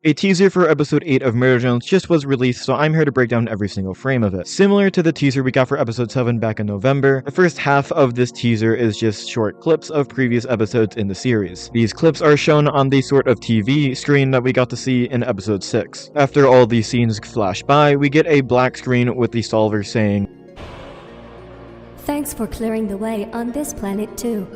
A teaser for episode 8 of Murder Jones just was released, so I'm here to break down every single frame of it. Similar to the teaser we got for episode 7 back in November, the first half of this teaser is just short clips of previous episodes in the series. These clips are shown on the sort of TV screen that we got to see in episode 6. After all these scenes flash by, we get a black screen with the solver saying, "Thanks for clearing the way on this planet too.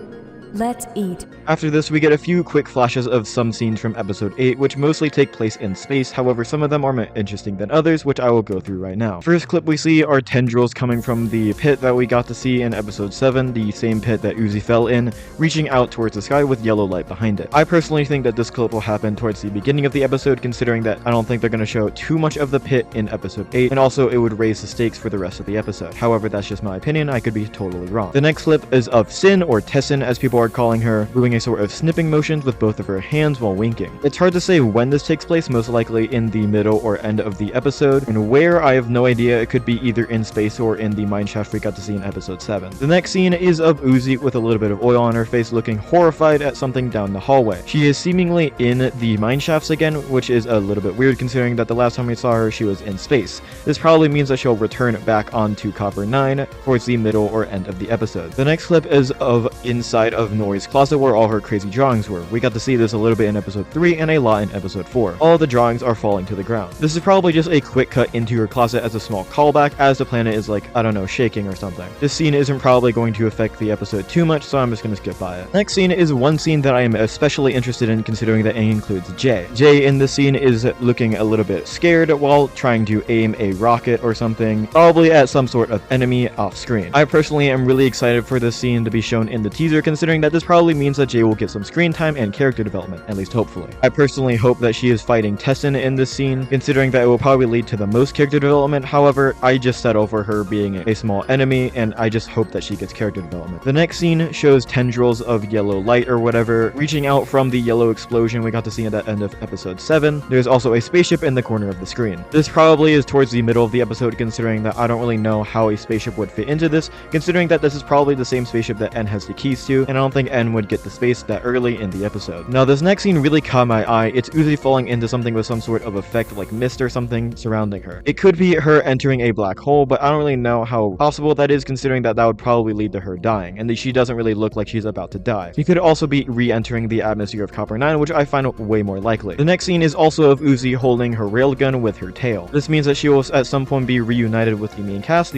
Let's eat." After this, we get a few quick flashes of some scenes from episode 8, which mostly take place in space. However, some of them are more interesting than others, which I will go through right now. First clip we see are tendrils coming from the pit that we got to see in episode 7, the same pit that Uzi fell in, reaching out towards the sky with yellow light behind it. I personally think that this clip will happen towards the beginning of the episode, considering that I don't think they're going to show too much of the pit in episode 8, and also it would raise the stakes for the rest of the episode. However, that's just my opinion, I could be totally wrong. The next clip is of Sin, or Tessin as people are calling her, doing a sort of snipping motions with both of her hands while winking. It's hard to say when this takes place, most likely in the middle or end of the episode, and where, I have no idea. It could be either in space or in the mineshaft we got to see in episode 7. The next scene is of Uzi with a little bit of oil on her face, looking horrified at something down the hallway. She is seemingly in the mineshafts again, which is a little bit weird considering that the last time we saw her, she was in space. This probably means that she'll return back onto Copper 9 towards the middle or end of the episode. The next clip is of inside of Nori's closet where all her crazy drawings were. We got to see this a little bit in episode 3 and a lot in episode 4. All the drawings are falling to the ground. This is probably just a quick cut into her closet as a small callback, as the planet is like, I don't know, shaking or something. This scene isn't probably going to affect the episode too much, so I'm just gonna skip by it. Next scene is one scene that I am especially interested in, considering that it includes Jay. Jay in this scene is looking a little bit scared while trying to aim a rocket or something, probably at some sort of enemy off screen. I personally am really excited for this scene to be shown in the teaser, considering that this probably means that Jay will get some screen time and character development, at least hopefully. I personally hope that she is fighting Tessin in this scene, considering that it will probably lead to the most character development. However, I just settle for her being a small enemy, and I just hope that she gets character development. The next scene shows tendrils of yellow light or whatever reaching out from the yellow explosion we got to see at the end of episode 7. There's also a spaceship in the corner of the screen. This probably is towards the middle of the episode, considering that I don't really know how a spaceship would fit into this, considering that this is probably the same spaceship that N has the keys to, and I don't think N would get the space that early in the episode. Now, this next scene really caught my eye. It's Uzi falling into something with some sort of effect like mist or something surrounding her. It could be her entering a black hole, but I don't really know how possible that is, considering that that would probably lead to her dying, and that she doesn't really look like she's about to die. She could also be re-entering the atmosphere of Copper 9, which I find way more likely. The next scene is also of Uzi holding her railgun with her tail. This means that she will at some point be reunited with the main cast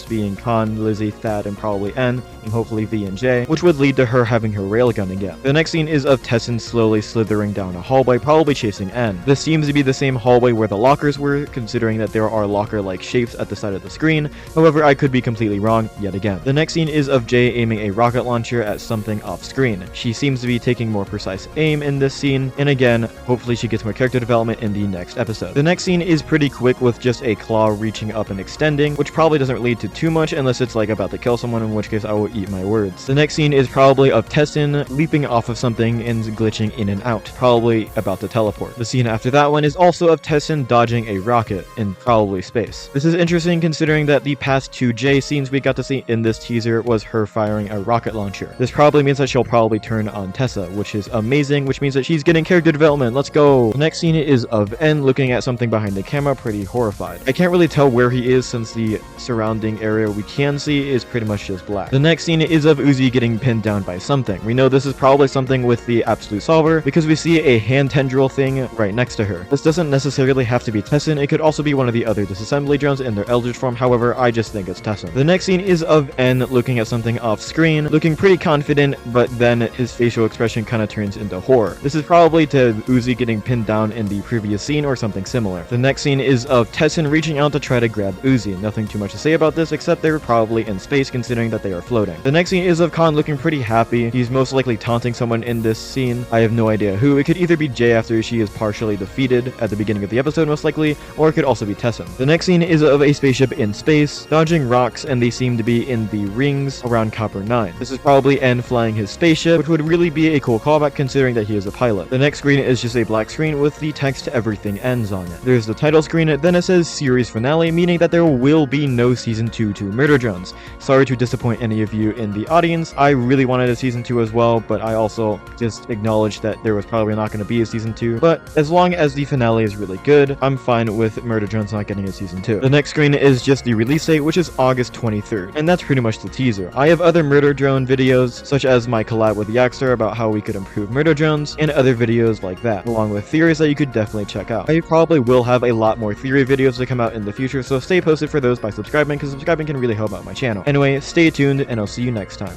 being Khan, Lizzie, Thad, and probably N, and hopefully V and J, which would lead to her having her railgun again. The next scene is of Tessin slowly slithering down a hallway, probably chasing N. This seems to be the same hallway where the lockers were, considering that there are locker-like shapes at the side of the screen. However, I could be completely wrong yet again. The next scene is of Jay aiming a rocket launcher at something off screen. She seems to be taking more precise aim in this scene, and again, hopefully she gets more character development in the next episode. The next scene is pretty quick with just a claw reaching up and extending, which probably doesn't lead to too much unless it's like about to kill someone, in which case I will eat my words. The next scene is probably of Tessin leaping off of something and glitching in and out, probably about to teleport. The scene after that one is also of Tessin dodging a rocket in probably space. This is interesting considering that the past 2 J scenes we got to see in this teaser was her firing a rocket launcher. This probably means that she'll probably turn on Tessa, which is amazing, which means that she's getting character development. Let's go! The next scene is of N looking at something behind the camera, pretty horrified. I can't really tell where he is since the surrounding area we can see is pretty much just black. The next scene is of Uzi getting pinned down by something. We know this is probably something with the absolute solver because we see a hand tendril thing right next to her. This doesn't necessarily have to be Tessin, it could also be one of the other disassembly drones in their Eldritch form. However, I just think it's Tessin. The next scene is of N looking at something off screen, looking pretty confident, but then his facial expression kind of turns into horror. This is probably to Uzi getting pinned down in the previous scene or something similar. The next scene is of Tessin reaching out to try to grab Uzi. Nothing too much to say about this except they're probably in space considering that they are floating. The next scene is of Khan looking pretty happy. He's most likely taunting someone in this scene. I have no idea who. It could either be Jay after she is partially defeated at the beginning of the episode most likely, or it could also be Tessin. The next scene is of a spaceship in space, dodging rocks, and they seem to be in the rings around Copper 9. This is probably N flying his spaceship, which would really be a cool callback considering that he is a pilot. The next screen is just a black screen with the text "Everything Ends" on it. There's the title screen, then it says series finale, meaning that there will be no season 2 to Murder Drones. Sorry to disappoint any of you in the audience. I really wanted wanted a season 2 as well, but I also just acknowledged that there was probably not going to be a season 2. But as long as the finale is really good, I'm fine with Murder Drones not getting a season 2. The next screen is just the release date, which is August 23rd, and that's pretty much the teaser. I have other Murder Drone videos, such as my collab with Yaxter about how we could improve Murder Drones, and other videos like that, along with theories that you could definitely check out. I probably will have a lot more theory videos to come out in the future, so stay posted for those by subscribing, because subscribing can really help out my channel. Anyway, stay tuned, and I'll see you next time.